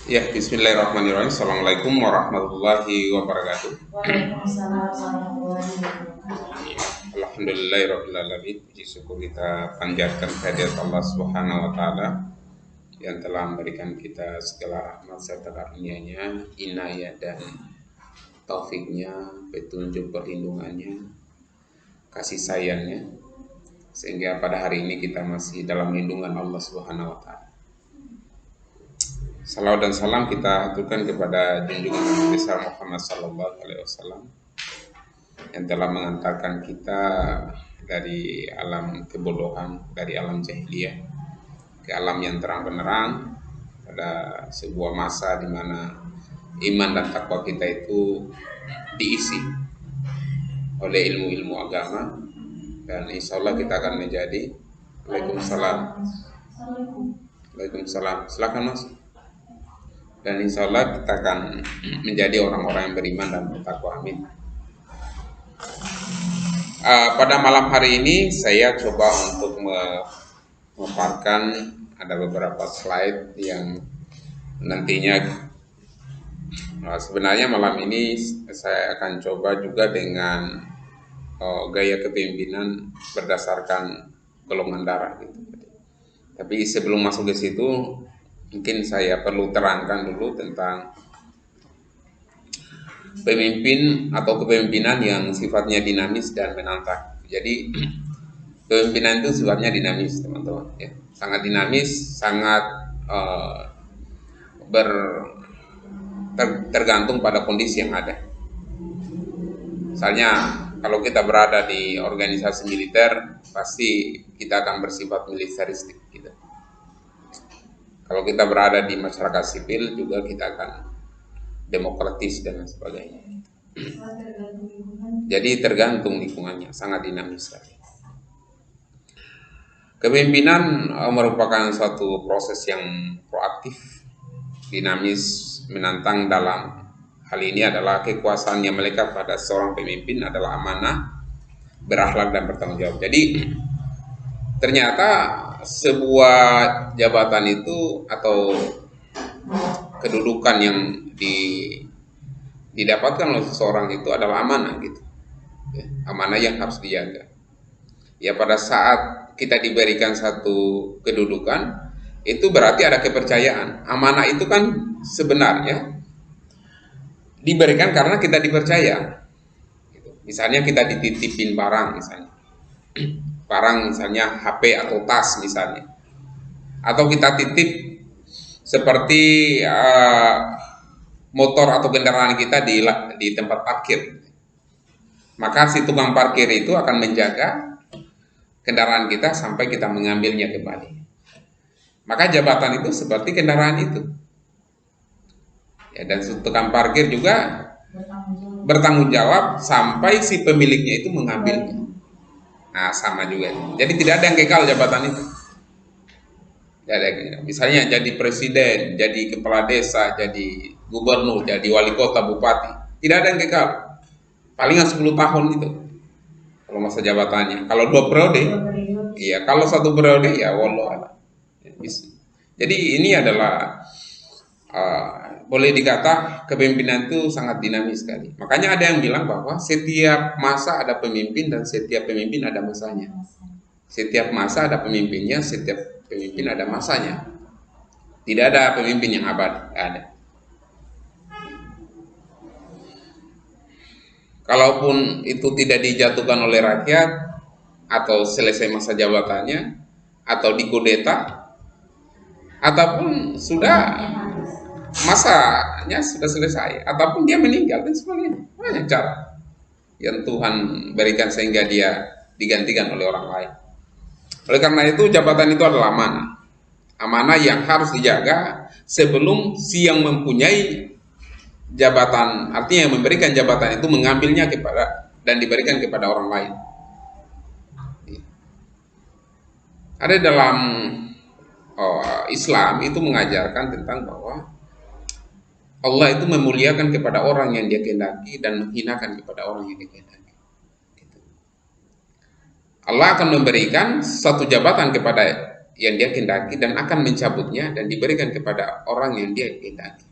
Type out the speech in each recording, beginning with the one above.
Ya, bismillahirrahmanirrahim. Assalamualaikum warahmatullahi wabarakatuh. Waalaikumsalam warahmatullahi wabarakatuh. Ya, alhamdulillahirrahmanirrahim. Puji syukur kita panjatkan kehadirat Allah Subhanahu wa taala yang telah memberikan kita segala rahmat serta karunia-Nya, inayah dan taufiknya, petunjuk perlindungannya, kasih sayangnya, sehingga pada hari ini kita masih dalam lindungan Allah Subhanahu wa taala. Salawat dan salam kita aturkan kepada junjungan Nabi besar Muhammad sallallahu alaihi wasallam yang telah mengantarkan kita dari alam kebodohan, dari alam jahiliyah ke alam yang terang benderang, pada sebuah masa di mana iman dan takwa kita itu diisi oleh ilmu-ilmu agama, dan insya Allah kita akan menjadi. Waalaikumsalam. Waalaikumsalam. Silakan Mas. Dan insya Allah kita akan menjadi orang-orang yang beriman dan bertakwa. Amin. Pada malam hari ini saya coba untuk memaparkan ada beberapa slide yang nantinya sebenarnya malam ini saya akan coba juga dengan gaya kepemimpinan berdasarkan golongan darah gitu. Tapi sebelum masuk ke situ mungkin saya perlu terangkan dulu tentang pemimpin atau kepemimpinan yang sifatnya dinamis dan menantang. Jadi kepemimpinan itu sifatnya dinamis, teman-teman. Ya. Sangat dinamis, sangat tergantung pada kondisi yang ada. Misalnya kalau kita berada di organisasi militer, pasti kita akan bersifat militeristik gitu. Kalau kita berada di masyarakat sipil juga kita akan demokratis dan sebagainya. Jadi tergantung lingkungannya, sangat dinamis sekali. Kepemimpinan merupakan suatu proses yang proaktif, dinamis, menantang. Dalam hal ini adalah kekuasaan yang melekat pada seorang pemimpin adalah amanah, berakhlak dan bertanggung jawab. Jadi ternyata sebuah jabatan itu atau kedudukan yang didapatkan oleh seseorang itu adalah amanah gitu. Ya, amanah yang harus dijaga. Ya, pada saat kita diberikan satu kedudukan, itu berarti ada kepercayaan. Amanah itu kan sebenarnya diberikan karena kita dipercaya. Gitu. Misalnya kita dititipin barang, misalnya barang misalnya HP atau tas misalnya, atau kita titip seperti motor atau kendaraan kita di tempat parkir, maka si tukang parkir itu akan menjaga kendaraan kita sampai kita mengambilnya kembali. Maka jabatan itu seperti kendaraan itu. Ya, dan tukang parkir juga bertanggung jawab sampai si pemiliknya itu mengambilnya. Nah, sama juga. Jadi tidak ada yang kekal jabatan itu. Misalnya jadi presiden, jadi kepala desa, jadi gubernur, jadi wali kota, bupati, tidak ada yang kekal. Palingan 10 tahun itu kalau masa jabatannya. Kalau 2 periode, iya. Kalau 1 periode, ya wallah. Jadi ini adalah boleh dikata kepemimpinan itu sangat dinamis sekali. Makanya ada yang bilang bahwa setiap masa ada pemimpin dan setiap pemimpin ada masanya. Setiap masa ada pemimpinnya, setiap pemimpin ada masanya. Tidak ada pemimpin yang abadi, ada. Kalaupun itu tidak dijatuhkan oleh rakyat atau selesai masa jabatannya atau dikudeta ataupun sudah masanya sudah selesai ataupun dia meninggal dan sebagainya, banyak cara yang Tuhan berikan sehingga dia digantikan oleh orang lain. Oleh karena itu jabatan itu adalah amanah, amanah yang harus dijaga sebelum si yang mempunyai jabatan, artinya yang memberikan jabatan itu mengambilnya kepada dan diberikan kepada orang lain. Ada dalam Islam itu mengajarkan tentang bahwa Allah itu memuliakan kepada orang yang dia kehendaki dan menghinakan kepada orang yang dia kehendaki. Allah akan memberikan satu jabatan kepada yang dia kehendaki dan akan mencabutnya dan diberikan kepada orang yang dia kehendaki.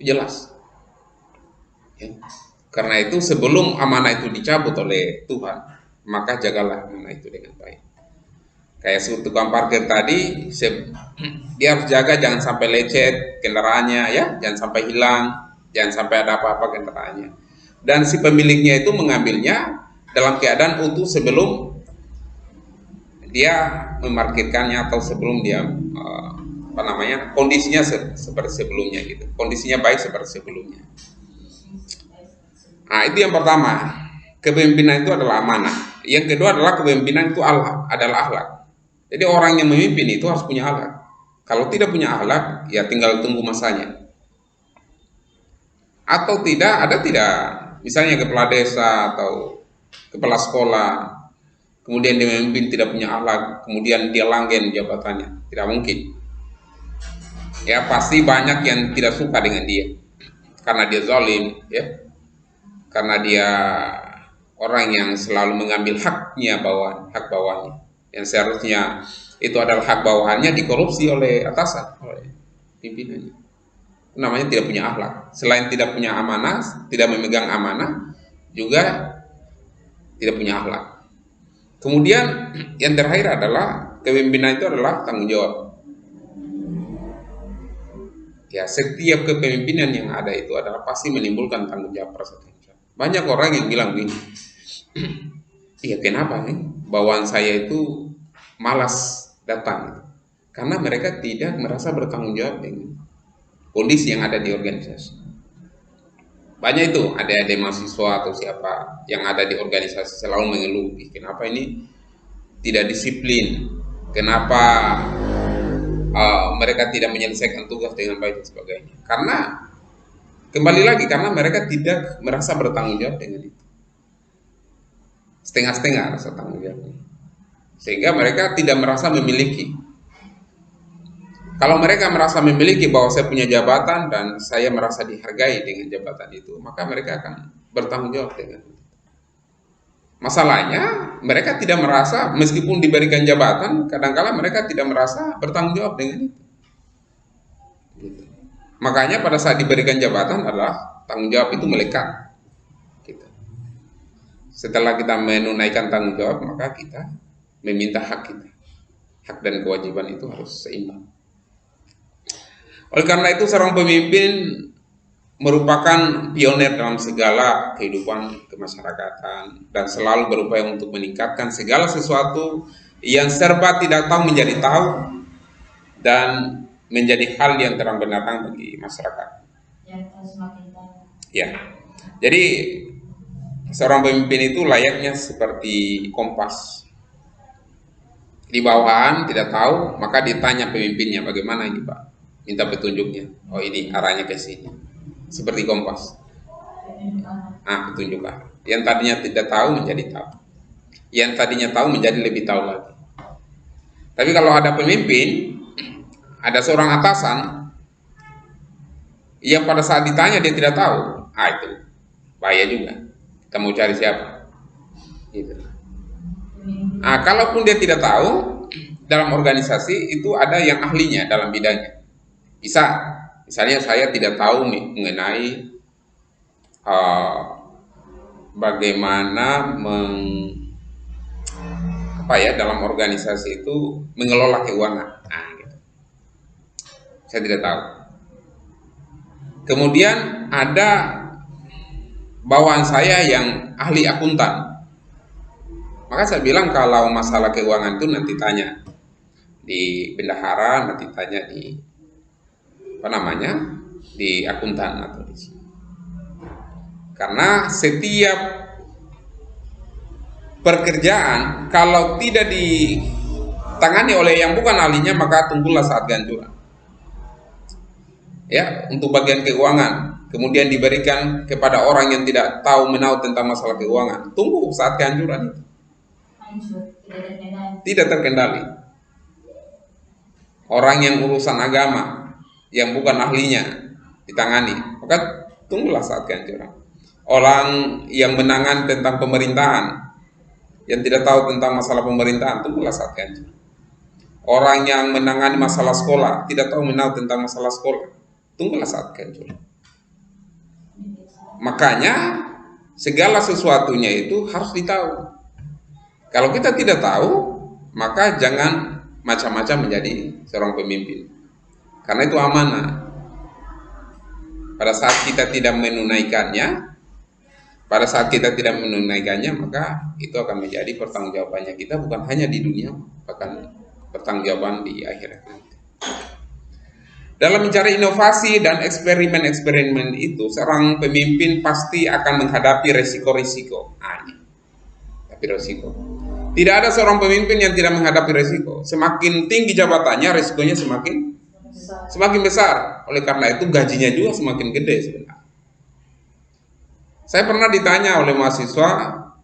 Jelas. Ya. Karena itu sebelum amanah itu dicabut oleh Tuhan, maka jagalah amanah itu dengan baik. Kayak tukang parkir tadi, dia harus jaga jangan sampai lecet kendaraannya, ya, jangan sampai hilang, jangan sampai ada apa-apa kendaraannya. Dan si pemiliknya itu mengambilnya dalam keadaan utuh sebelum dia memarkirkannya atau sebelum dia kondisinya seperti sebelumnya gitu, kondisinya baik seperti sebelumnya. Nah, itu yang pertama, kepemimpinan itu adalah amanah. Yang kedua adalah kepemimpinan itu adalah akhlak. Jadi orang yang memimpin itu harus punya akhlak. Kalau tidak punya akhlak, ya tinggal tunggu masanya. Atau tidak, misalnya kepala desa atau kepala sekolah, kemudian dia memimpin tidak punya akhlak, kemudian dia langgeng jabatannya, tidak mungkin. Ya pasti banyak yang tidak suka dengan dia, karena dia zalim, ya, karena dia orang yang selalu mengambil hak bawahnya. Yang seharusnya itu adalah hak bawahannya dikorupsi oleh atasan, oleh pimpinannya. Namanya tidak punya akhlak. Selain tidak punya amanah, tidak memegang amanah, juga tidak punya akhlak. Kemudian yang terakhir adalah kepemimpinan itu adalah tanggung jawab. Ya, setiap kepemimpinan yang ada itu adalah pasti menimbulkan tanggung jawab, rasa tanggung jawab. Banyak orang yang bilang begini, iya kenapa nih bawaan saya itu malas datang, karena mereka tidak merasa bertanggung jawab dengan kondisi yang ada di organisasi. Banyak itu ada mahasiswa atau siapa yang ada di organisasi selalu mengeluh, kenapa ini tidak disiplin, kenapa mereka tidak menyelesaikan tugas dengan baik dan sebagainya. Karena kembali lagi, karena mereka tidak merasa bertanggung jawab dengan itu. Setengah-setengah rasa tanggung jawabnya, sehingga mereka tidak merasa memiliki. Kalau mereka merasa memiliki bahwa saya punya jabatan dan saya merasa dihargai dengan jabatan itu, maka mereka akan bertanggung jawab dengan itu. Masalahnya mereka tidak merasa, meskipun diberikan jabatan, kadang-kala mereka tidak merasa bertanggung jawab dengan itu. Gitu. Makanya pada saat diberikan jabatan adalah tanggung jawab itu melekat. Setelah kita menunaikan tanggung jawab, maka kita meminta hak kita. Hak dan kewajiban itu harus seimbang. Oleh karena itu, seorang pemimpin merupakan pionir dalam segala kehidupan kemasyarakatan dan selalu berupaya untuk meningkatkan segala sesuatu yang serba tidak tahu menjadi tahu dan menjadi hal yang terang benderang bagi masyarakat. Ya, jadi seorang pemimpin itu layaknya seperti kompas. Di bawahan tidak tahu, maka ditanya pemimpinnya, bagaimana ini Pak? Minta petunjuknya. Oh ini arahnya ke sini. Seperti kompas. Petunjuk arah. Yang tadinya tidak tahu menjadi tahu. Yang tadinya tahu menjadi lebih tahu lagi. Tapi kalau ada pemimpin, ada seorang atasan yang pada saat ditanya dia tidak tahu, itu bahaya juga. Kita mau cari siapa? Gitu. Kalaupun dia tidak tahu, dalam organisasi itu ada yang ahlinya dalam bidangnya. Misalnya saya tidak tahu mengenai bagaimana dalam organisasi itu mengelola keuangan. Gitu. Saya tidak tahu. Kemudian ada bawaan saya yang ahli akuntan. Maka saya bilang kalau masalah keuangan itu nanti tanya di bendahara, nanti tanya di di akuntan atau di sini. Karena setiap pekerjaan kalau tidak ditangani oleh yang bukan ahlinya, maka tunggulah saat ganjuran. Ya, untuk bagian keuangan, kemudian diberikan kepada orang yang tidak tahu menahu tentang masalah keuangan, tunggu saat kehancuran itu. Tidak terkendali. Orang yang urusan agama yang bukan ahlinya ditangani, maka tunggulah saat kehancuran. Orang yang menangani tentang pemerintahan yang tidak tahu tentang masalah pemerintahan, tunggulah saat kehancuran. orang yang menangani masalah sekolah tidak tahu menau tentang masalah sekolah. Tunggulah saat kehancuran. Makanya segala sesuatunya itu harus ditahu. Kalau kita tidak tahu, maka jangan macam-macam menjadi seorang pemimpin. Karena itu amanah. Pada saat kita tidak menunaikannya, maka itu akan menjadi pertanggungjawabannya kita bukan hanya di dunia, bahkan pertanggungjawaban di akhirat nanti. Dalam mencari inovasi dan eksperimen-eksperimen itu, seorang pemimpin pasti akan menghadapi resiko-resiko. Tapi resiko. Tidak ada seorang pemimpin yang tidak menghadapi resiko. Semakin tinggi jabatannya, resikonya semakin besar. Oleh karena itu gajinya juga semakin gede sebenarnya. Saya pernah ditanya oleh mahasiswa,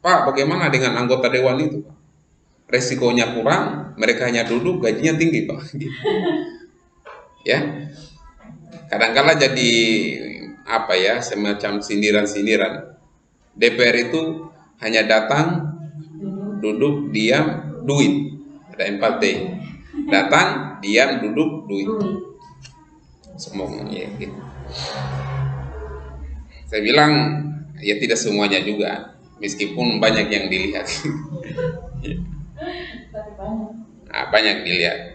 Pak, bagaimana dengan anggota dewan itu? Resikonya kurang, mereka hanya duduk, gajinya tinggi, Pak. Gitu. Ya, kadang-kala jadi semacam sindiran-sindiran. DPR itu hanya datang, duduk, diam, duit. Ada 4T. Datang, diam, duduk, duit. Semuanya ya, gitu. Saya bilang ya tidak semuanya juga, meskipun banyak yang dilihat. Banyak dilihat.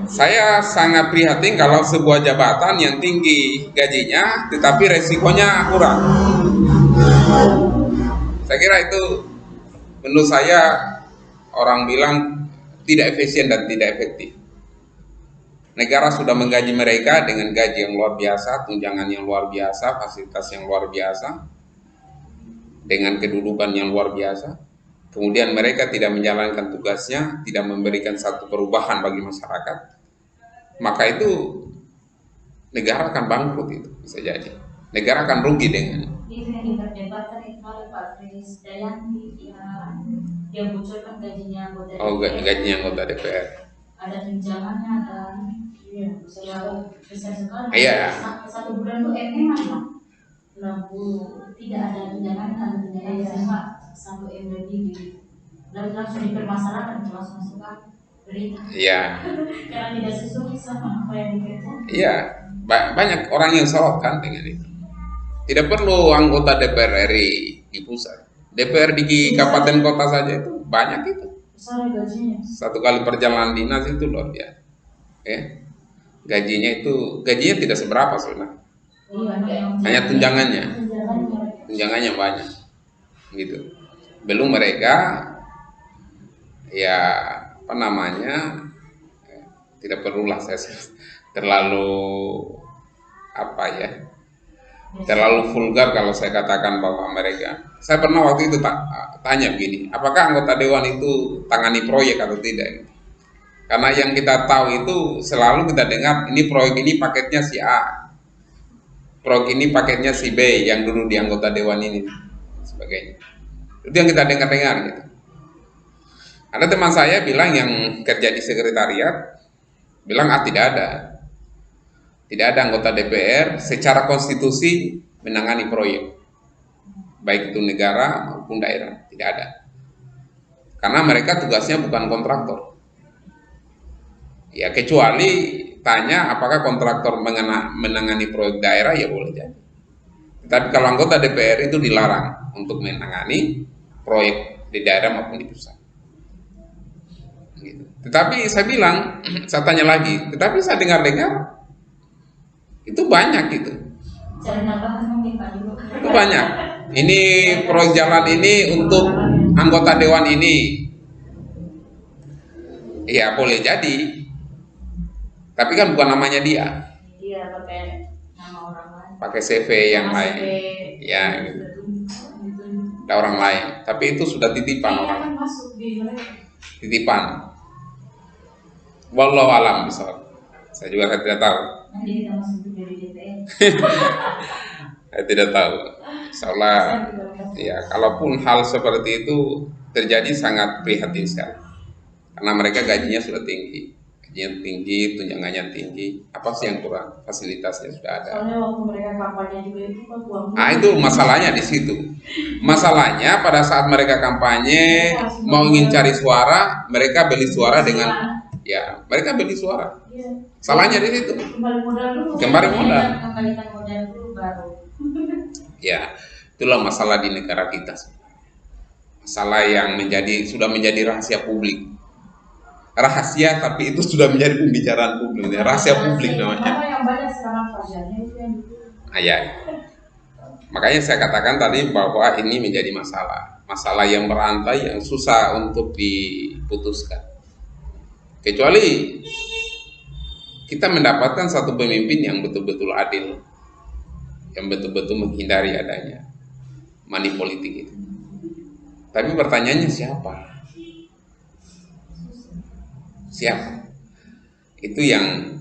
Saya sangat prihatin kalau sebuah jabatan yang tinggi gajinya tetapi resikonya kurang. Saya kira itu, menurut saya, orang bilang tidak efisien dan tidak efektif. Negara sudah menggaji mereka dengan gaji yang luar biasa, tunjangan yang luar biasa, fasilitas yang luar biasa, dengan kedudukan yang luar biasa. Kemudian mereka tidak menjalankan tugasnya, tidak memberikan satu perubahan bagi masyarakat, maka itu negara akan bangkrut, itu bisa jadi. Negara akan rugi dengan itu yang diperdebatkan itu oleh Pak Kris Dayanti, dia bocorkan gajinya anggota DPR. Gajinya anggota DPR. Ada tunjangannya, ada selalu besar sekali. Iya. Satu bulan tuh memang Pak 60, tidak ada tunjangan, ada tunjangan sama 1 M lebih gitu. Lalu langsung dipermasalahkan, langsung masuk berita. Iya. Karena tidak sesuai sama apa yang dikerjakan. Iya, banyak orang yang sorot kan dengan itu. Tidak perlu anggota DPR RI di pusat. DPR di kabupaten kota saja itu banyak itu. Besar gajinya. Satu kali perjalanan dinas itu luar biasa. Gajinya tidak seberapa sebenarnya. Hanya tunjangannya banyak. Gitu. Belum mereka tidak perlulah saya terlalu vulgar kalau saya katakan bahwa mereka. Saya pernah waktu itu tanya begini, apakah anggota dewan itu tangani proyek atau tidak? Karena yang kita tahu itu selalu kita dengar, ini proyek ini paketnya si A, proyek ini paketnya si B yang dulu di anggota dewan ini, sebagainya. Itu yang kita dengar gitu. Ada teman saya bilang yang kerja di sekretariat, bilang tidak ada anggota DPR secara konstitusi menangani proyek, baik itu negara maupun daerah, tidak ada. Karena mereka tugasnya bukan kontraktor. Ya kecuali tanya apakah kontraktor menangani proyek daerah, ya boleh jadi. Tapi kalau anggota DPR itu dilarang untuk menangani proyek di daerah maupun di pusat. Gitu. Tetapi saya bilang, saya tanya lagi, tetapi saya dengar itu banyak gitu. Itu banyak. Ini proyek jalan ini untuk anggota dewan ini. Ya boleh jadi. Tapi kan bukan namanya dia. Iya, pakai nama orang lain. Pakai CV yang lain. Ya gitu. Ada orang lain. Tapi itu sudah titipan orang. Titipan. Wallahu alam misal. Saya juga tidak tahu. Saya tidak tahu. Insyaallah ya, kalaupun hal seperti itu terjadi sangat prihatin sekali. Karena mereka gajinya sudah tinggi. gajinya tinggi, tunjangannya tinggi. Apa sih yang kurang? Fasilitasnya sudah ada. Soalnya waktu mereka kampanye juga itu kan uang. Itu masalahnya di situ. Masalahnya pada saat mereka kampanye mau ingin cari suara, mereka beli suara dengan mereka beli suara. Salahnya di situ. Kembali modal dulu. Kembalikan modal dulu baru. Ya, itulah masalah di negara kita. Masalah yang sudah menjadi rahasia publik. Rahasia tapi itu sudah menjadi pembicaraan publik, rahasia publik namanya. Yang banyak sekarang pasalnya itu yang Makanya saya katakan tadi bahwa ini menjadi masalah yang berantai, yang susah untuk diputuskan. Kecuali kita mendapatkan satu pemimpin yang betul-betul adil, yang betul-betul menghindari adanya money politik itu. Tapi pertanyaannya siapa? Itu yang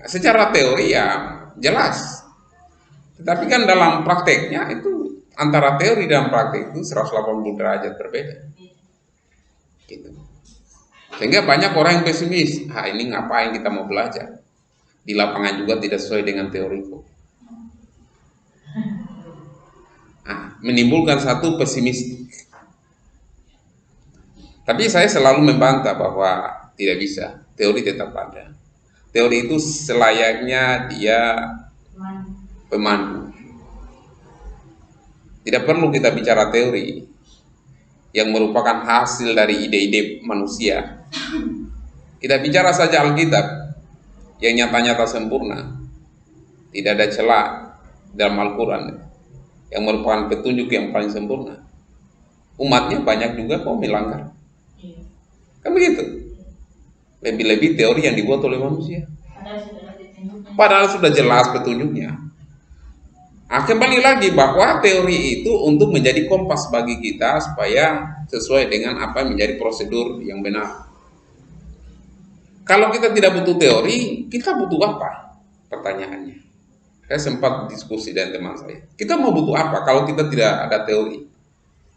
secara teori ya jelas, tetapi kan dalam prakteknya itu antara teori dan praktek itu 180 derajat berbeda gitu. Sehingga banyak orang yang pesimis, ini ngapain kita mau belajar, di lapangan juga tidak sesuai dengan teoriku. Menimbulkan satu pesimistik. Tapi saya selalu membantah bahwa tidak bisa, teori tetap ada. Teori itu selayaknya dia pemandu. Tidak perlu kita bicara teori yang merupakan hasil dari ide-ide manusia. Kita bicara saja Alkitab yang nyata-nyata sempurna. Tidak ada celah dalam Al-Quran yang merupakan petunjuk yang paling sempurna. Umatnya banyak juga kok melanggar. Kan begitu. Lebih-lebih teori yang dibuat oleh manusia. Padahal sudah jelas petunjuknya. Kembali lagi bahwa teori itu untuk menjadi kompas bagi kita supaya sesuai dengan apa yang menjadi prosedur yang benar. Kalau kita tidak butuh teori, kita butuh apa? Pertanyaannya. Saya sempat diskusi dengan teman saya. Kita mau butuh apa kalau kita tidak ada teori?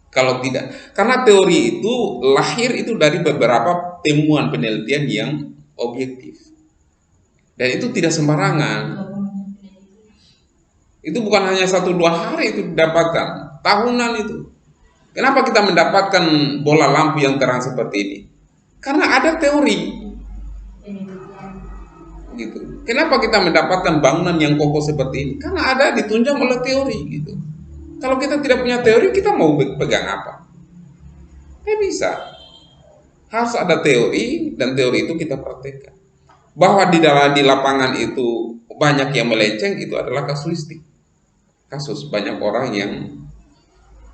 Kalau tidak, karena teori itu lahir itu dari beberapa temuan penelitian yang objektif, dan itu tidak sembarangan. Itu bukan hanya 1-2 hari itu didapatkan, tahunan itu. Kenapa kita mendapatkan bola lampu yang terang seperti ini? Karena ada teori. Gitu. Kenapa kita mendapatkan bangunan yang kokoh seperti ini? Karena ada ditunjang oleh teori gitu. Kalau kita tidak punya teori, kita mau pegang apa? Tidak bisa. Harus ada teori, dan teori itu kita praktekkan. Bahwa di lapangan itu banyak yang melenceng, itu adalah kasuistik. Kasus banyak orang yang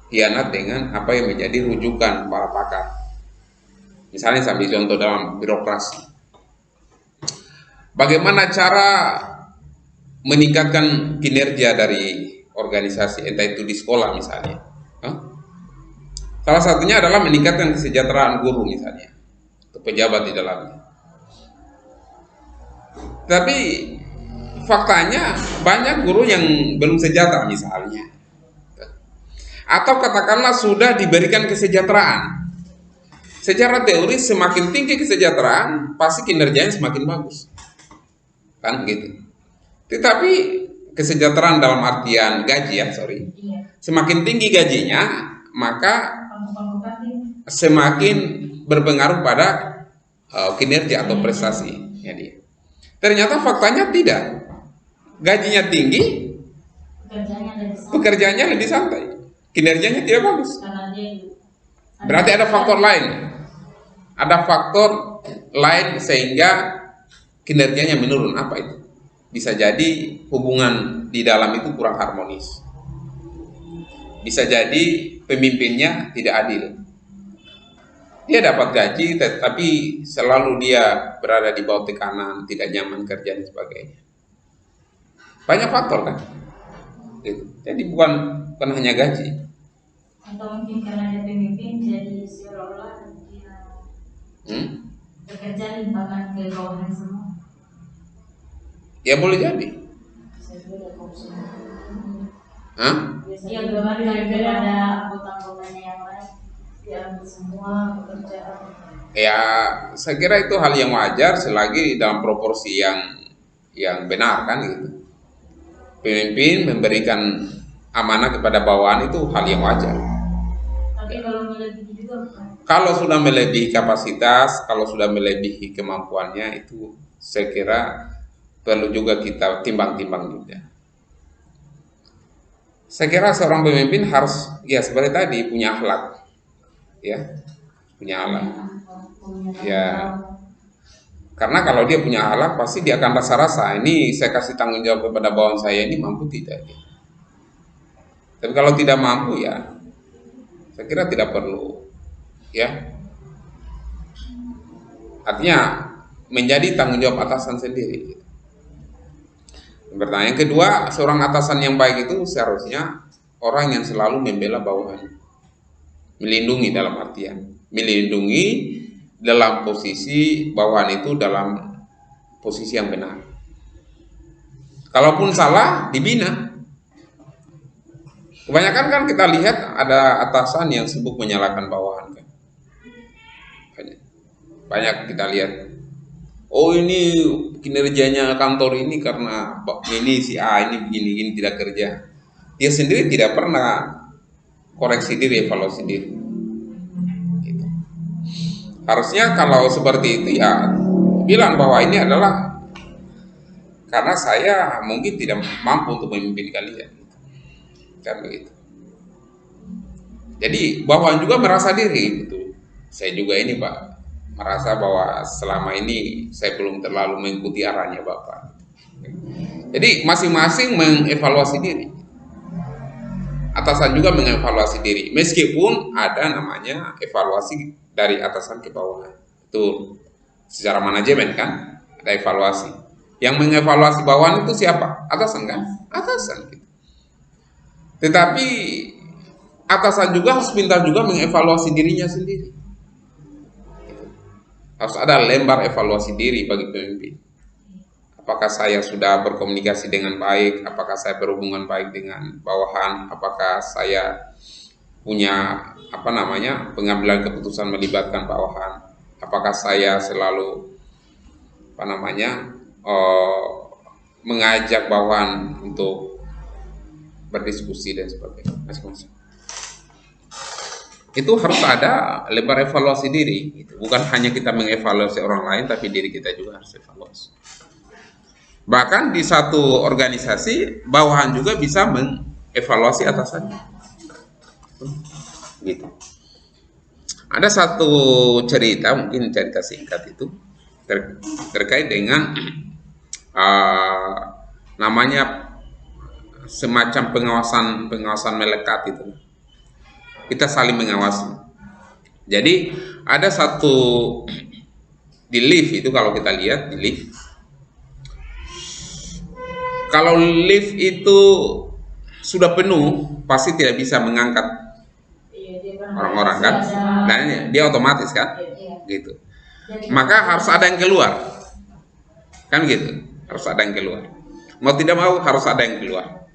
hianat dengan apa yang menjadi rujukan para pakar. Misalnya saya ambil contoh dalam birokrasi. Bagaimana cara meningkatkan kinerja dari organisasi, entah itu di sekolah misalnya. Salah satunya adalah meningkatkan kesejahteraan guru misalnya, atau pejabat di dalamnya. Tapi faktanya banyak guru yang belum sejahtera misalnya. Atau katakanlah sudah diberikan kesejahteraan. Secara teori semakin tinggi kesejahteraan, pasti kinerjanya semakin bagus. Kan gitu. Tetapi kesejahteraan dalam artian gaji semakin tinggi gajinya, maka semakin berpengaruh pada kinerja atau prestasi. Jadi, ternyata faktanya tidak. Gajinya tinggi, pekerjaannya lebih santai, kinerjanya tidak bagus. Berarti ada faktor lain. Ada faktor lain sehingga kinerjanya menurun. Apa itu? Bisa jadi hubungan di dalam itu kurang harmonis. Bisa jadi pemimpinnya tidak adil. Dia dapat gaji, tetapi selalu dia berada di bawah tekanan, tidak nyaman kerja dan sebagainya. Banyak faktor kan? Jadi bukan hanya gaji. Atau mungkin karena dia pemimpin, jadi seolah-olah dia bekerja limpahkan ke bawahan semua. Ya boleh jadi. Ya kemarin ada anggota-anggotanya yang lain diambil semua pekerjaan. Ya, saya kira itu hal yang wajar selagi dalam proporsi yang benar kan gitu. Pemimpin memberikan amanah kepada bawahan itu hal yang wajar. Tapi kalau melebihi juga bukan? Kalau sudah melebihi kapasitas, kalau sudah melebihi kemampuannya itu saya kira perlu juga kita timbang-timbang juga. Saya kira seorang pemimpin harus ya seperti tadi punya akhlak, ya punya akhlak. Ya, karena kalau dia punya akhlak pasti dia akan rasa-rasa ini saya kasih tanggung jawab kepada bawahan saya ini mampu tidak dia. Tapi kalau tidak mampu ya saya kira tidak perlu, ya. Artinya menjadi tanggung jawab atasan sendiri. Pertanyaan kedua, seorang atasan yang baik itu seharusnya orang yang selalu membela bawahan, melindungi dalam artian, melindungi dalam posisi bawahan itu dalam posisi yang benar. Kalaupun salah, dibina. Kebanyakan kan kita lihat ada atasan yang sibuk menyalahkan bawahan kan. Banyak kita lihat. Oh ini kinerjanya kantor ini karena ini si A ini begini tidak kerja. Dia sendiri tidak pernah koreksi diri, evaluasi diri. Gitu. Harusnya kalau seperti itu ya bilang bahwa ini adalah karena saya mungkin tidak mampu untuk memimpin kalian. Kan begitu. Jadi bawahan juga merasa diri gitu. Saya juga ini Pak merasa bahwa selama ini saya belum terlalu mengikuti arahnya Bapak. Jadi masing-masing mengevaluasi diri. Atasan juga mengevaluasi diri. Meskipun ada namanya evaluasi dari atasan ke bawahan. Itu secara manajemen kan ada evaluasi. Yang mengevaluasi bawahan itu siapa? Atasan kan? Atasan gitu. Tetapi atasan juga harus pintar juga mengevaluasi dirinya sendiri. Harus ada lembar evaluasi diri bagi pemimpin. Apakah saya sudah berkomunikasi dengan baik? Apakah saya berhubungan baik dengan bawahan? Apakah saya punya pengambilan keputusan melibatkan bawahan? Apakah saya selalu mengajak bawahan untuk berdiskusi dan sebagainya? Itu harus ada lembar evaluasi diri gitu. Bukan hanya kita mengevaluasi orang lain tapi diri kita juga harus evaluasi. Bahkan di satu organisasi bawahan juga bisa mengevaluasi atasannya gitu. Ada satu cerita, mungkin cerita singkat itu terkait dengan namanya semacam pengawasan melekat itu. Kita saling mengawasi. Jadi ada satu di lift itu kalau kita lihat di lift, kalau lift itu sudah penuh pasti tidak bisa mengangkat orang-orang kan, dan dia otomatis kan, gitu. Maka harus ada yang keluar, kan gitu. Harus ada yang keluar. Mau tidak mau harus ada yang keluar.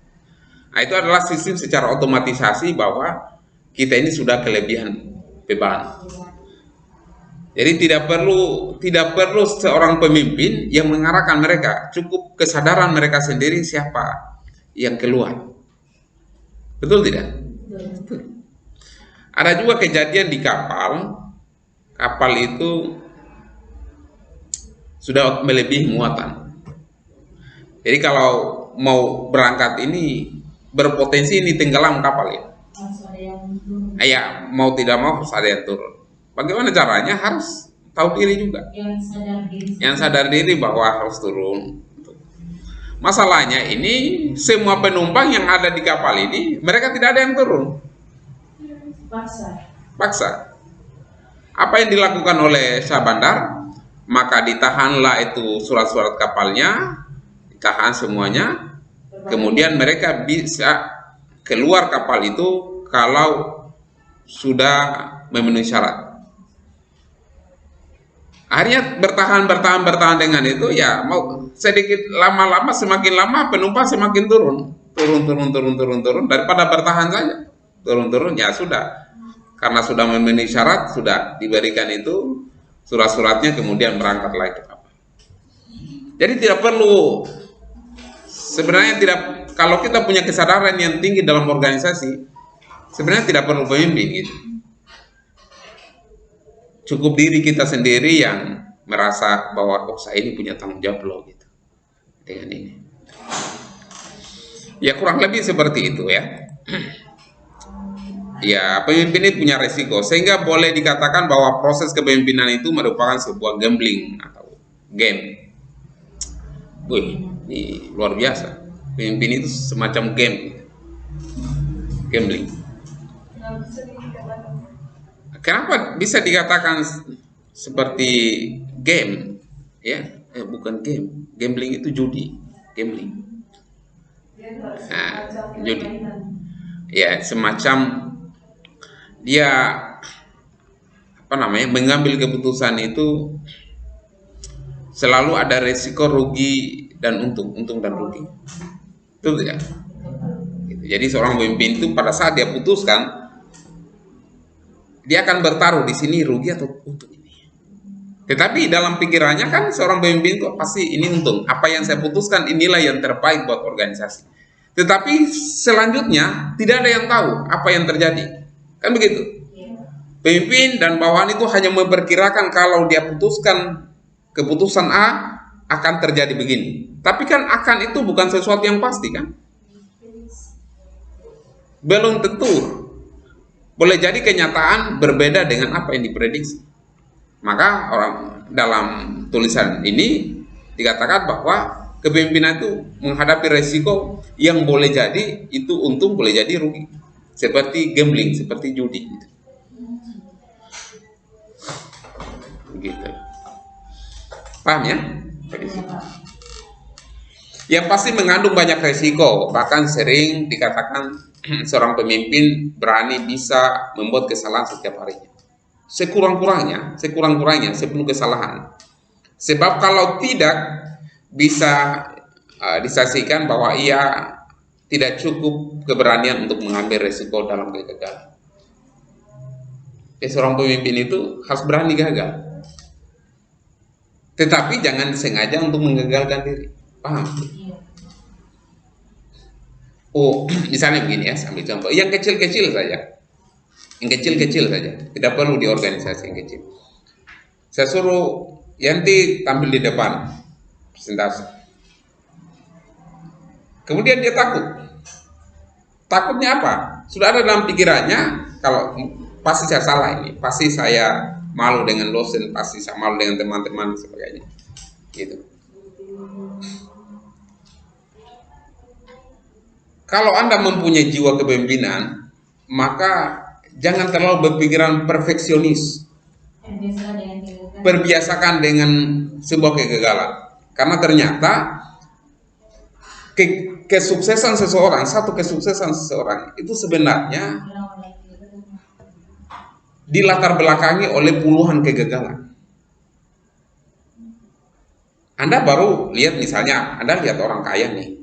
Nah, itu adalah sistem secara otomatisasi bahwa kita ini sudah kelebihan beban. Jadi tidak perlu seorang pemimpin yang mengarahkan mereka, cukup kesadaran mereka sendiri siapa yang keluar. Betul tidak? Betul. Ada juga kejadian di kapal itu sudah melebihi muatan. Jadi kalau mau berangkat ini berpotensi ini tenggelam kapal ya. Ya mau tidak mau harus ada yang turun. Bagaimana caranya? Harus tahu diri juga. Yang sadar diri bahwa harus turun. Masalahnya ini semua penumpang yang ada di kapal ini mereka tidak ada yang turun. Paksa. Apa yang dilakukan oleh Syah Bandar? Maka ditahanlah itu surat-surat kapalnya, ditahan semuanya. Kemudian mereka bisa keluar kapal itu kalau sudah memenuhi syarat. Akhirnya bertahan dengan itu ya mau sedikit lama-lama semakin lama penumpang semakin turun daripada bertahan saja. Turun ya sudah. Karena sudah memenuhi syarat sudah diberikan itu surat-suratnya, kemudian berangkat lagi ke kapal. Jadi tidak perlu, sebenarnya tidak, kalau kita punya kesadaran yang tinggi dalam organisasi, sebenarnya tidak perlu pemimpin gitu. Cukup diri kita sendiri yang merasa bahwa saya ini punya tanggung jawab loh gitu dengan ini. Ya kurang lebih seperti itu ya. Ya, pemimpin ini punya resiko, sehingga boleh dikatakan bahwa proses kepemimpinan itu merupakan sebuah gambling atau game. Wih, ini luar biasa. Pemimpin itu semacam game, gambling. Kenapa bisa dikatakan seperti game? Ya, bukan game. Gambling itu judi, gambling. Nah, judi. Ya, semacam dia mengambil keputusan itu selalu ada resiko rugi dan untung dan rugi. Itu ya. Jadi seorang pemimpin itu pada saat dia putuskan, dia akan bertaruh di sini rugi atau untung ini. Tetapi dalam pikirannya kan seorang pemimpin itu pasti ini untung. Apa yang saya putuskan inilah yang terbaik buat organisasi. Tetapi selanjutnya tidak ada yang tahu apa yang terjadi. Kan begitu. Pemimpin dan bawahan itu hanya memperkirakan kalau dia putuskan keputusan A akan terjadi begini. Tapi kan akan itu bukan sesuatu yang pasti kan? Belum tentu. Boleh jadi kenyataan berbeda dengan apa yang diprediksi. Maka orang dalam tulisan ini dikatakan bahwa kepemimpinan itu menghadapi resiko yang boleh jadi itu untung, boleh jadi rugi. Seperti gambling, seperti judi gitu. Begitu. Paham ya? Yang pasti mengandung banyak resiko, bahkan sering dikatakan seorang pemimpin berani bisa membuat kesalahan setiap harinya. Sekurang-kurangnya sepenuh kesalahan. Sebab kalau tidak bisa disaksikan bahwa ia tidak cukup keberanian untuk mengambil resiko dalam kegagalan. Seorang pemimpin itu harus berani gagal. Tetapi jangan sengaja untuk menggagalkan diri. Paham? Oh, misalnya begini ya, sambil contoh. Yang kecil-kecil saja. Yang kecil-kecil saja. Tidak perlu di organisasi yang kecil. Saya suruh Yanti tampil di depan presentasi. Kemudian dia takut. Takutnya apa? Sudah ada dalam pikirannya, kalau pasti saya salah ini, pasti saya malu dengan dosen, pasti saya malu dengan teman-teman dan sebagainya. Gitu. Kalau Anda mempunyai jiwa kepemimpinan, maka jangan terlalu berpikiran perfeksionis. Perbiasakan dengan sebuah kegagalan. Karena ternyata kesuksesan seseorang, satu kesuksesan seseorang itu sebenarnya dilatar belakangi oleh puluhan kegagalan. Anda baru lihat misalnya, Anda lihat orang kaya nih,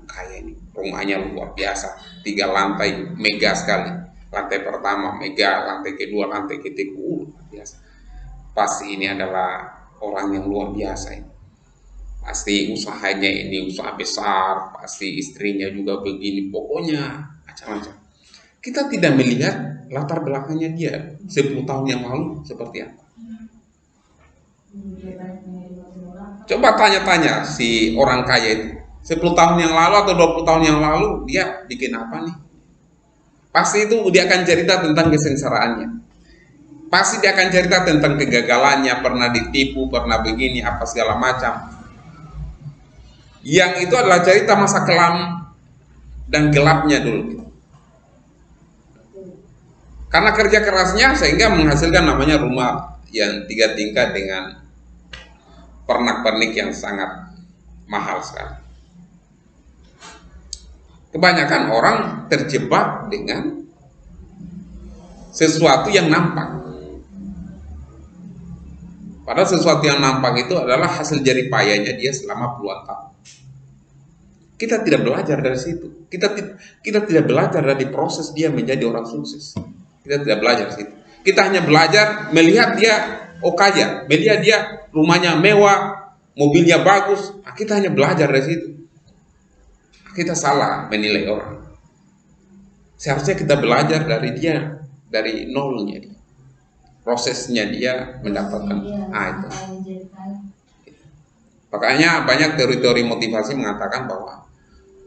kaya ini, rumahnya luar biasa, 3 lantai, mega sekali. Lantai pertama mega, lantai kedua, lantai ketiga, luar biasa. Pasti ini adalah orang yang luar biasa ini. Pasti usahanya ini usaha besar, pasti istrinya juga begini, pokoknya macam-macam. Kita tidak melihat latar belakangnya dia 10 tahun yang lalu seperti apa. Coba tanya-tanya si orang kaya itu, 10 tahun yang lalu atau 20 tahun yang lalu dia bikin apa nih? Pasti itu dia akan cerita tentang kesengsaraannya. Pasti dia akan cerita tentang kegagalannya, pernah ditipu, pernah begini, apa segala macam. Yang itu adalah cerita masa kelam dan gelapnya dulu. Karena kerja kerasnya sehingga menghasilkan namanya rumah yang 3 tingkat dengan pernak-pernik yang sangat mahal sekali. Kebanyakan orang terjebak dengan sesuatu yang nampak. Padahal sesuatu yang nampak itu adalah hasil jerih payahnya dia selama puluhan tahun. Kita tidak belajar dari situ. Kita tidak belajar dari proses dia menjadi orang sukses. Kita tidak belajar situ. Kita hanya belajar melihat dia oh kaya, melihat dia rumahnya mewah, mobilnya bagus, kita hanya belajar dari situ. Kita salah menilai orang. Seharusnya kita belajar dari dia, dari nolnya dia, prosesnya dia mendapatkan. Itu. Makanya banyak teori-teori motivasi mengatakan bahwa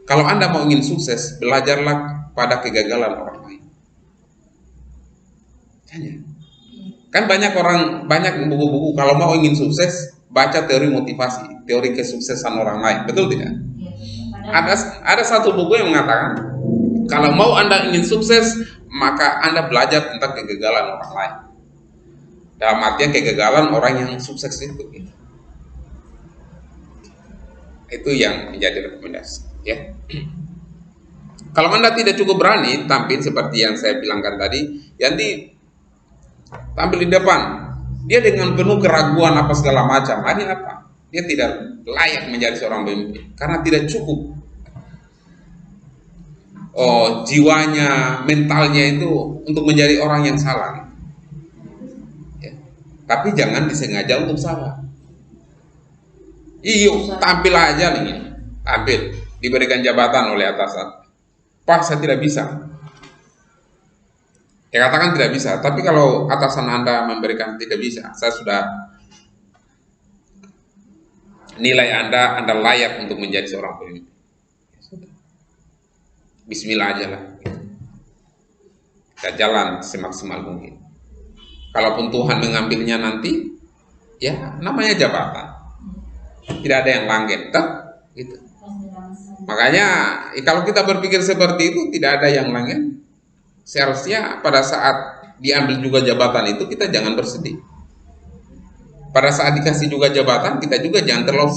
kalau Anda mau ingin sukses, belajarlah pada kegagalan orang lain. Kan banyak buku-buku kalau mau ingin sukses, baca teori motivasi, teori kesuksesan orang lain, betul tidak? Ada satu buku yang mengatakan kalau mau Anda ingin sukses, maka Anda belajar tentang kegagalan orang lain. Dalam artian kegagalan orang yang sukses itu. Itu yang menjadi rekomendasi, ya. Kalau Anda tidak cukup berani tampil seperti yang saya bilangkan tadi, nanti tampil di depan, dia dengan penuh keraguan apa segala macam. Artinya apa? Dia tidak layak menjadi seorang pemimpin karena tidak cukup. Jiwanya, mentalnya itu untuk menjadi orang yang salah. Ya. Tapi jangan disengaja untuk salah. Tampil aja nih, tampil, diberikan jabatan oleh atasan. Pak, saya tidak bisa. Ya katakan tidak bisa, tapi kalau atasan Anda memberikan tidak bisa, saya sudah nilai Anda layak untuk menjadi seorang pemimpin. Bismillah aja lah. Kita jalan semaksimal mungkin. Kalaupun Tuhan mengambilnya nanti, ya namanya jabatan. Tidak ada yang langgeng, gitu. Makanya kalau kita berpikir seperti itu, tidak ada yang langgeng. Seharusnya pada saat diambil juga jabatan itu kita jangan bersedih. Pada saat dikasih juga jabatan kita juga jangan terlalu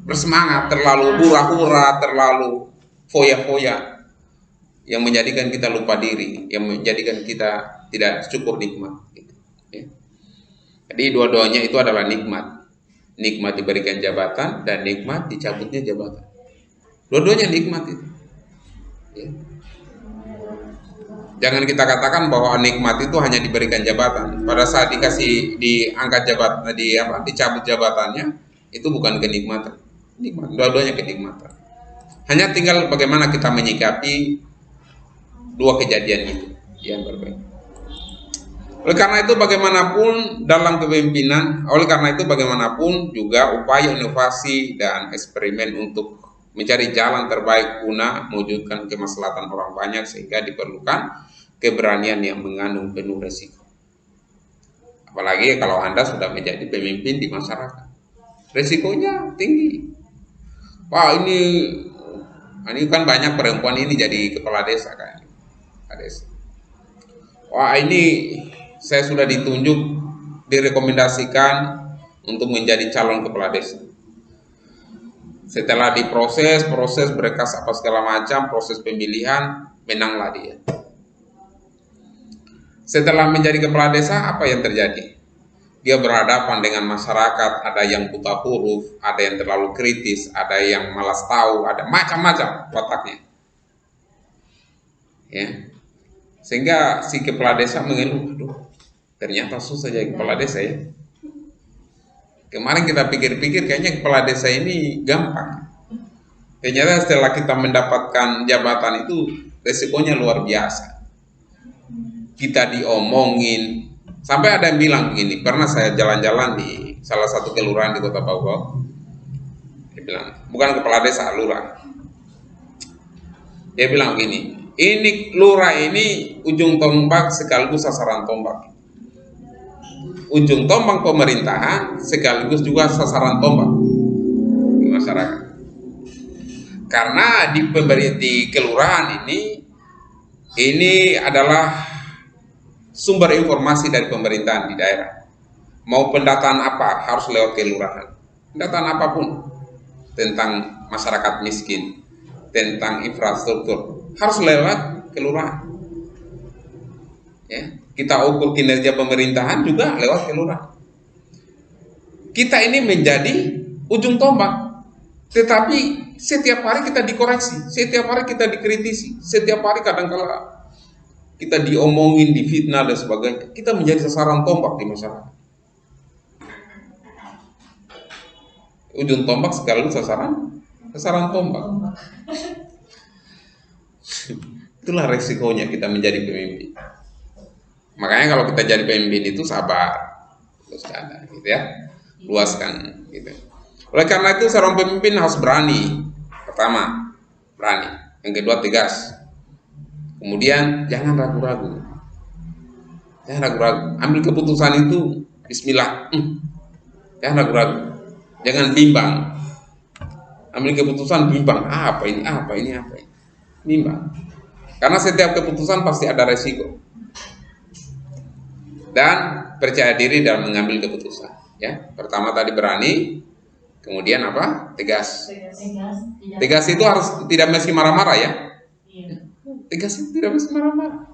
bersemangat, terlalu hura-hura, terlalu foya-foya yang menjadikan kita lupa diri, yang menjadikan kita tidak cukup nikmat. Jadi dua-duanya itu adalah nikmat. Nikmat diberikan jabatan dan nikmat dicabutnya jabatan. Dua-duanya nikmat itu. Ya. Jangan kita katakan bahwa nikmat itu hanya diberikan jabatan. Pada saat diangkat jabatan, dicabut jabatannya, itu bukan kenikmatan. Nikmat, dua-duanya kenikmatan. Hanya tinggal bagaimana kita menyikapi dua kejadian itu yang berbeda. Oleh karena itu bagaimanapun juga upaya inovasi dan eksperimen untuk mencari jalan terbaik guna mewujudkan kemaslahatan orang banyak, sehingga diperlukan keberanian yang mengandung penuh resiko. Apalagi kalau Anda sudah menjadi pemimpin di masyarakat, resikonya tinggi. Wah, ini kan banyak perempuan ini jadi kepala desa kan. Wah, ini saya sudah ditunjuk, direkomendasikan untuk menjadi calon kepala desa. Setelah diproses berkas apa segala macam, proses pemilihan, menanglah dia. Setelah menjadi kepala desa, apa yang terjadi? Dia berhadapan dengan masyarakat, ada yang buta huruf, ada yang terlalu kritis, ada yang malas tahu, ada macam-macam wataknya. Ya. Sehingga si kepala desa mengeluh, aduh, ternyata susah jadi kepala desa ya. Kemarin kita pikir-pikir kayaknya kepala desa ini gampang. Ternyata setelah kita mendapatkan jabatan itu resikonya luar biasa. Kita diomongin, sampai ada yang bilang begini, pernah saya jalan-jalan di salah satu kelurahan di Kota Bogor. Dia bilang, bukan kepala desa, lurah. Dia bilang begini, ini lurah ini ujung tombak sekaligus sasaran tombak. Ujung tombak pemerintahan sekaligus juga sasaran tombak di masyarakat. Karena di kelurahan ini adalah sumber informasi dari pemerintahan di daerah. Mau pendataan apa harus lewat kelurahan. Pendataan apapun tentang masyarakat miskin, tentang infrastruktur harus lewat kelurahan. Ya. Kita ukur kinerja pemerintahan juga lewat kelurahan. Kita ini menjadi ujung tombak, tetapi setiap hari kita dikoreksi, setiap hari kita dikritisi, setiap hari kadang-kala kita diomongin, difitnah dan sebagainya. Kita menjadi sasaran tombak di masyarakat. ujung tombak sekaligus sasaran tombak. Itulah resikonya kita menjadi pemimpin. Makanya kalau kita jadi pemimpin itu sabar, terus ada, gitu ya, luaskan, gitu. Oleh karena itu seorang pemimpin harus berani. Pertama, berani. Yang kedua, tegas. Kemudian jangan ragu-ragu. Jangan ragu-ragu. Ambil keputusan itu, Bismillah. Jangan ragu-ragu. Jangan bimbang. Ambil keputusan bimbang. Apa ini? Bimbang. Karena setiap keputusan pasti ada resiko. Dan percaya diri dalam mengambil keputusan. Ya, pertama tadi berani, kemudian apa? Tegas. Tegas itu harus tidak mesti marah-marah ya. Tegas itu tidak mesti marah-marah.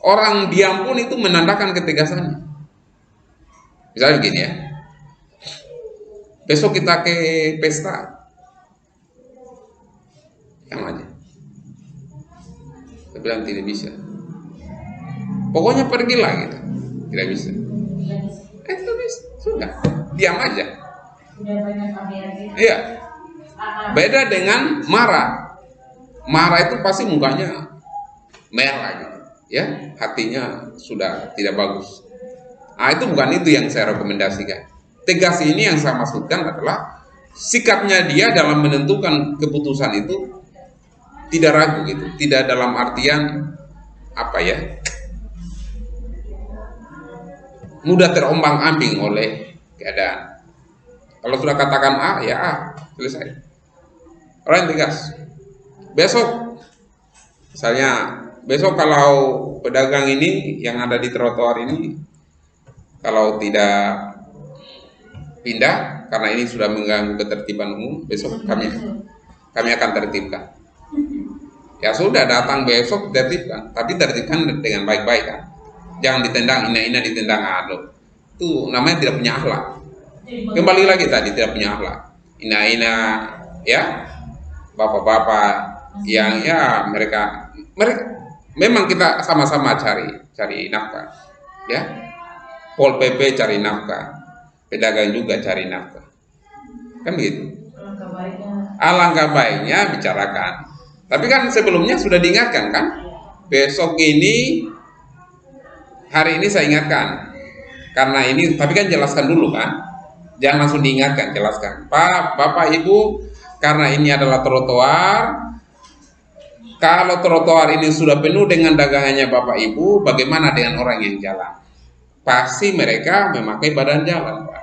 Orang diam pun itu menandakan ketegasannya. Misalnya begini ya. Besok kita ke pesta. Diam aja. Saya bilang tidak bisa. Pokoknya pergilah gitu. Tidak bisa. Itu bisa. Sudah. Diam aja. Iya. Beda dengan marah. Marah itu pasti mukanya merah gitu. Ya, hatinya sudah tidak bagus. Itu bukan itu yang saya rekomendasikan. Tegas ini yang saya maksudkan adalah sikapnya dia dalam menentukan keputusan itu tidak ragu gitu, tidak dalam artian apa ya, mudah terombang-ambing oleh keadaan. Kalau sudah katakan A, ya A, selesai. Orang tegas. Besok, misalnya, besok kalau pedagang ini yang ada di trotoar ini, kalau tidak pindah karena ini sudah mengganggu ketertiban umum, besok kami akan tertibkan. Ya sudah, datang besok tertibkan, tapi tertibkan dengan baik-baik kan. Jangan ditendang, ina-ina ditendang, aduh. Itu namanya tidak punya akhlak. Kembali lagi tadi, tidak punya akhlak. Ina-ina, ya, bapak-bapak yang ya mereka memang kita sama-sama cari nafkah, ya. Pol PP cari nafkah, pedagang juga cari nafkah, kan begitu. Alangkah baiknya bicarakan. Tapi kan sebelumnya sudah diingatkan kan, besok ini, hari ini saya ingatkan, karena ini, tapi kan jelaskan dulu kan, jangan langsung diingatkan, jelaskan. Pak, Bapak, Ibu, karena ini adalah trotoar, kalau trotoar ini sudah penuh dengan dagangannya Bapak Ibu, bagaimana dengan orang yang jalan? Pasti mereka memakai badan jalan, Pak.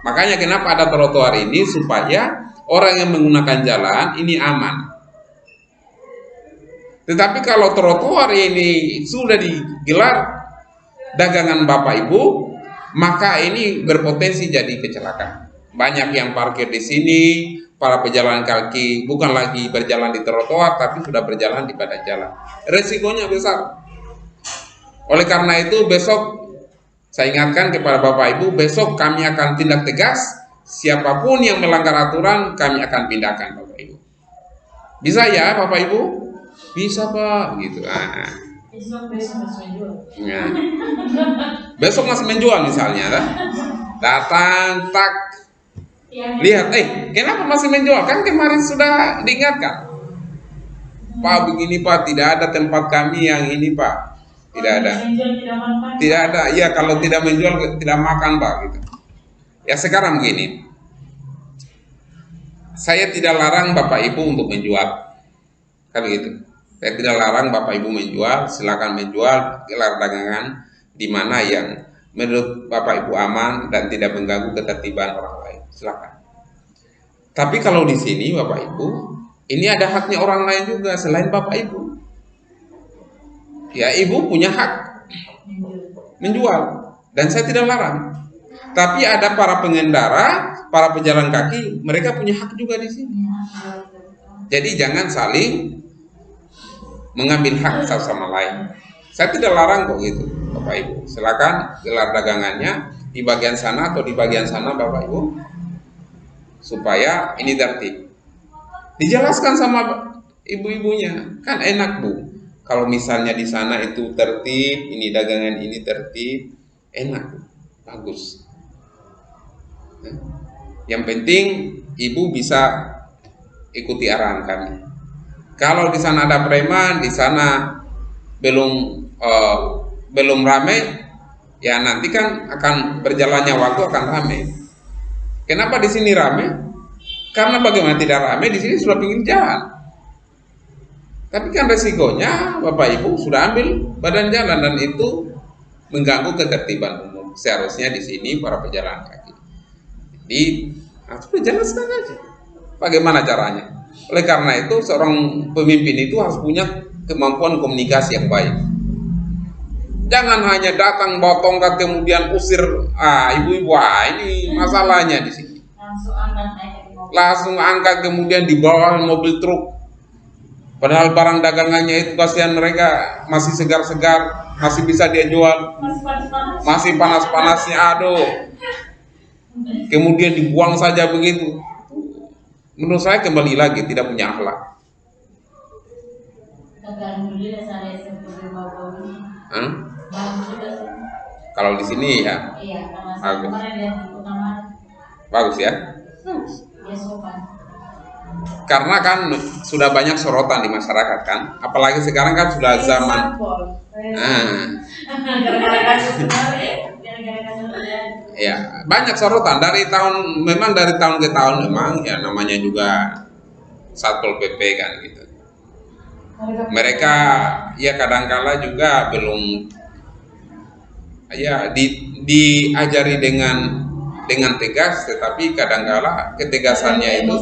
Makanya kenapa ada trotoar ini, supaya orang yang menggunakan jalan ini aman. Tetapi kalau trotoar ini sudah digelar dagangan Bapak Ibu, maka ini berpotensi jadi kecelakaan. Banyak yang parkir di sini, para pejalan kaki bukan lagi berjalan di trotoar, tapi sudah berjalan di badan jalan. Resikonya besar. Oleh karena itu besok saya ingatkan kepada Bapak Ibu, besok kami akan tindak tegas. Siapapun yang melanggar aturan, kami akan pindahkan Bapak Ibu. Bisa ya Bapak Ibu? Bisa Pak, gitu. Ya. Besok masih menjual misalnya, datang tak lihat, kenapa masih menjual? Kan kemarin sudah diingatkan, Pak, begini Pak, tidak ada tempat kami yang ini Pak, tidak ada. Ya kalau tidak menjual tidak makan Pak, gitu. Ya sekarang begini, saya tidak larang Bapak Ibu untuk menjual, kan begitu. Saya tidak larang Bapak Ibu menjual, silakan menjual, gelar dagangan di mana yang menurut Bapak Ibu aman dan tidak mengganggu ketertiban orang lain, silakan. Tapi kalau di sini Bapak Ibu, ini ada haknya orang lain juga selain Bapak Ibu. Ya, Ibu punya hak menjual dan saya tidak larang. Tapi ada para pengendara, para pejalan kaki, mereka punya hak juga di sini. Jadi jangan saling mengambil hak satu sama lain. Saya tidak larang kok gitu, Bapak Ibu. Silakan gelar dagangannya di bagian sana atau di bagian sana Bapak Ibu, supaya ini tertib. Dijelaskan sama ibu-ibunya, kan enak Bu. Kalau misalnya di sana itu tertib, ini dagangan ini tertib, enak, bagus. Yang penting ibu bisa ikuti arahan kami. Kalau di sana ada preman, di sana belum ramai, ya nanti kan akan berjalannya waktu akan ramai. Kenapa di sini ramai? Karena bagaimana tidak ramai, di sini sudah pinggir jalan. Tapi kan resikonya Bapak Ibu sudah ambil badan jalan dan itu mengganggu ketertiban umum. Seharusnya di sini para pejalan kaki. Jadi sudah jelaskan aja bagaimana caranya. Oleh karena itu seorang pemimpin itu harus punya kemampuan komunikasi yang baik. Jangan hanya datang bawa tongkat kemudian usir ibu-ibu. Ini masalahnya di sini. Langsung angkat kemudian dibawa mobil truk. Padahal barang dagangannya itu kasihan mereka masih segar-segar, masih bisa dia jual, masih panas-panasnya, aduh. Kemudian dibuang saja begitu. Menurut saya kembali lagi tidak punya akhlak. Kalau di sini ya, bagus ya. Karena kan sudah banyak sorotan di masyarakat kan, apalagi sekarang kan sudah zaman. Ya banyak sorotan dari tahun ke tahun memang ya, namanya juga Satpol PP kan gitu. Mereka ya kadangkala juga belum ya diajari dengan tegas, tetapi kadangkala ketegasannya itu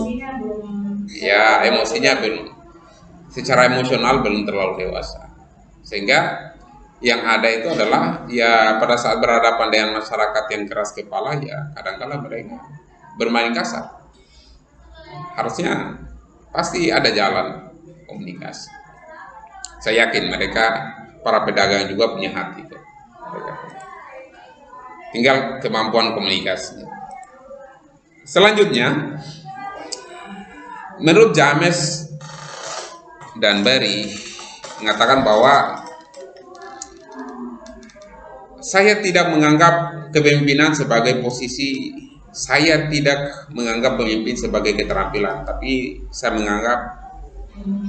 ya emosinya belum, secara emosional belum terlalu dewasa, sehingga yang ada itu adalah ya pada saat berhadapan dengan masyarakat yang keras kepala ya kadangkala mereka bermain kasar. Harusnya pasti ada jalan komunikasi. Saya yakin mereka para pedagang juga punya hati kok. Tinggal kemampuan komunikasi. Selanjutnya, menurut James dan Barry mengatakan bahwa saya tidak menganggap kepemimpinan sebagai posisi, saya tidak menganggap pemimpin sebagai keterampilan, tapi saya menganggap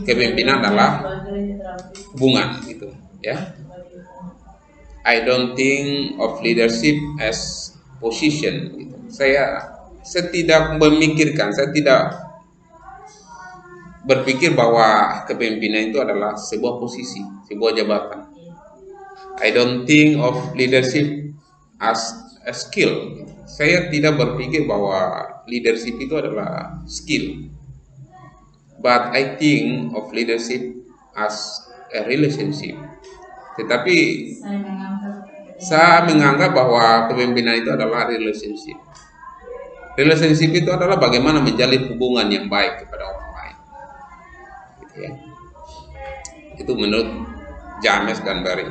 kepemimpinan adalah hubungan gitu ya. I don't think of leadership as position gitu. Saya tidak memikirkan, saya tidak berpikir bahwa kepemimpinan itu adalah sebuah posisi, sebuah jabatan. I don't think of leadership as a skill. Saya tidak berpikir bahwa leadership itu adalah skill. But I think of leadership as a relationship. Tetapi saya menganggap bahwa kepemimpinan itu adalah relationship. Relationship itu adalah bagaimana menjalin hubungan yang baik kepada orang lain. Gitu ya. Itu menurut James dan Barry.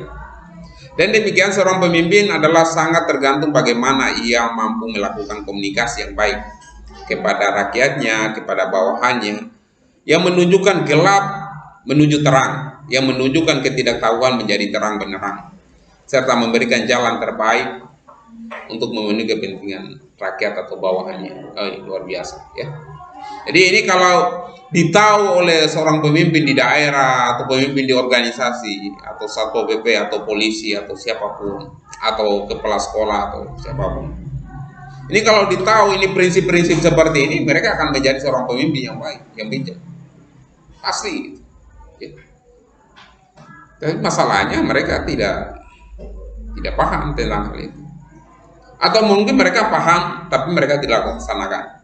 Dan demikian seorang pemimpin adalah sangat tergantung bagaimana ia mampu melakukan komunikasi yang baik kepada rakyatnya, kepada bawahannya, yang menunjukkan gelap menuju terang, yang menunjukkan ketidaktahuan menjadi terang benderang, serta memberikan jalan terbaik untuk memenuhi kepentingan rakyat atau bawahannya. Luar biasa ya. Jadi ini kalau ditahu oleh seorang pemimpin di daerah atau pemimpin di organisasi atau Satpol PP atau polisi atau siapapun atau kepala sekolah atau siapapun, ini kalau ditahu ini prinsip-prinsip seperti ini, mereka akan menjadi seorang pemimpin yang baik, yang bijak, pasti ya. Tapi masalahnya mereka tidak paham tentang hal itu, atau mungkin mereka paham tapi mereka tidak laksanakan.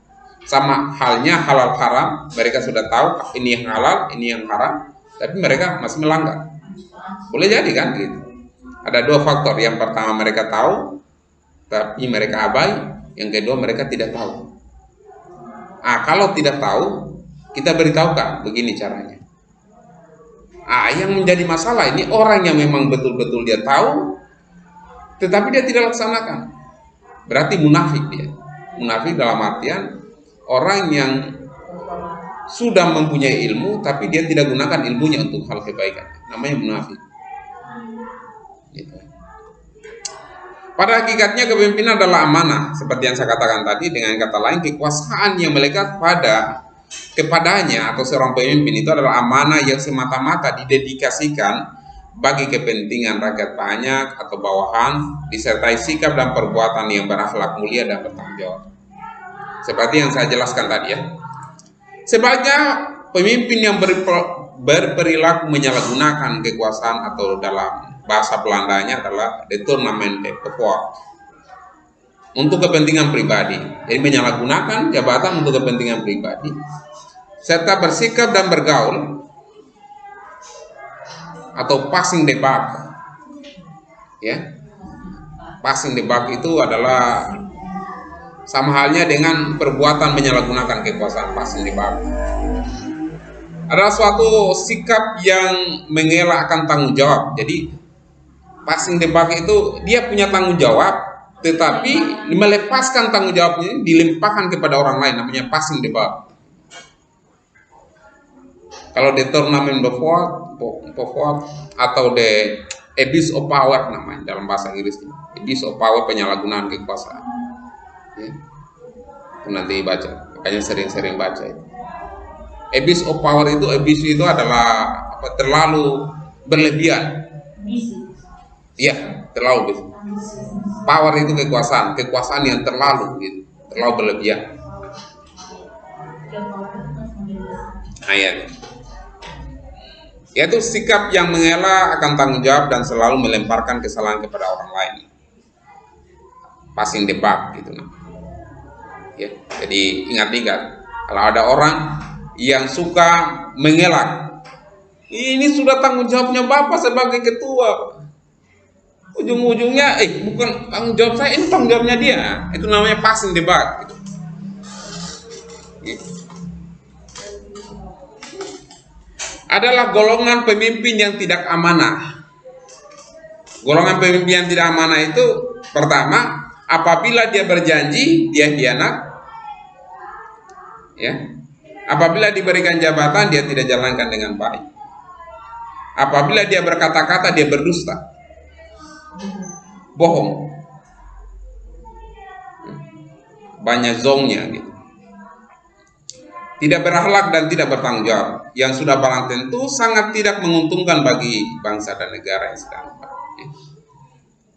Sama halnya halal haram, mereka sudah tahu ini yang halal, ini yang haram, tapi mereka masih melanggar. Boleh jadi kan gitu. Ada dua faktor. Yang pertama mereka tahu, tapi mereka abai. Yang kedua mereka tidak tahu. Kalau tidak tahu, kita beritahukan begini caranya. Yang menjadi masalah ini orang yang memang betul-betul dia tahu, tetapi dia tidak laksanakan. Berarti munafik dia. Munafik dalam artian orang yang sudah mempunyai ilmu tapi dia tidak gunakan ilmunya untuk hal kebaikan, namanya munafik. Gitu. Pada hakikatnya kepemimpinan adalah amanah, seperti yang saya katakan tadi. Dengan kata lain, kekuasaan yang melekat kepadanya atau seorang pemimpin itu adalah amanah yang semata-mata didedikasikan bagi kepentingan rakyat banyak atau bawahan, disertai sikap dan perbuatan yang berakhlak mulia dan bertanggung jawab. Seperti yang saya jelaskan tadi ya. Sebagai pemimpin yang berperilaku menyalahgunakan kekuasaan atau dalam bahasa Belandanya adalah detournement de pouvoir untuk kepentingan pribadi. Jadi menyalahgunakan jabatan untuk kepentingan pribadi, serta bersikap dan bergaul atau passing the buck. Ya, passing the buck itu adalah sama halnya dengan perbuatan menyalahgunakan kekuasaan. Passing the buck adalah suatu sikap yang mengelakkan tanggung jawab. Jadi passing the buck itu dia punya tanggung jawab, tetapi melepaskan tanggung jawabnya, dilimpahkan kepada orang lain, namanya passing the buck. Kalau detournement de pouvoir atau the abuse of power namanya dalam bahasa Inggris, abuse of power, penyalahgunaan kekuasaan. Ya. Nanti baca, makanya sering-sering baca itu. Abuse of power itu adalah terlalu berlebihan. Iya, terlalu besar. Power itu kekuasaan yang terlalu berlebihan. Ayat. Yaitu sikap yang mengelak akan tanggung jawab dan selalu melemparkan kesalahan kepada orang lain. Passing the buck gitu. Ya, jadi ingat-ingat kalau ada orang yang suka mengelak, ini sudah tanggung jawabnya Bapak sebagai ketua. Ujung-ujungnya bukan tanggung jawab saya, ini tanggung jawabnya dia. Itu namanya passing the buck gitu. Adalah golongan pemimpin yang tidak amanah. Golongan pemimpin yang tidak amanah itu pertama, apabila dia berjanji dia khianat. Ya. Apabila diberikan jabatan dia tidak jalankan dengan baik. Apabila dia berkata-kata dia berdusta, bohong, banyak zongnya gitu. Tidak berakhlak dan tidak bertanggung jawab, yang sudah barang tentu sangat tidak menguntungkan bagi bangsa dan negara yang sedang.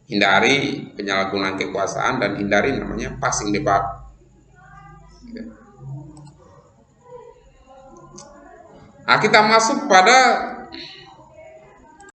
Hindari penyalahgunaan kekuasaan dan hindari namanya passing the buck. Nah, kita masuk pada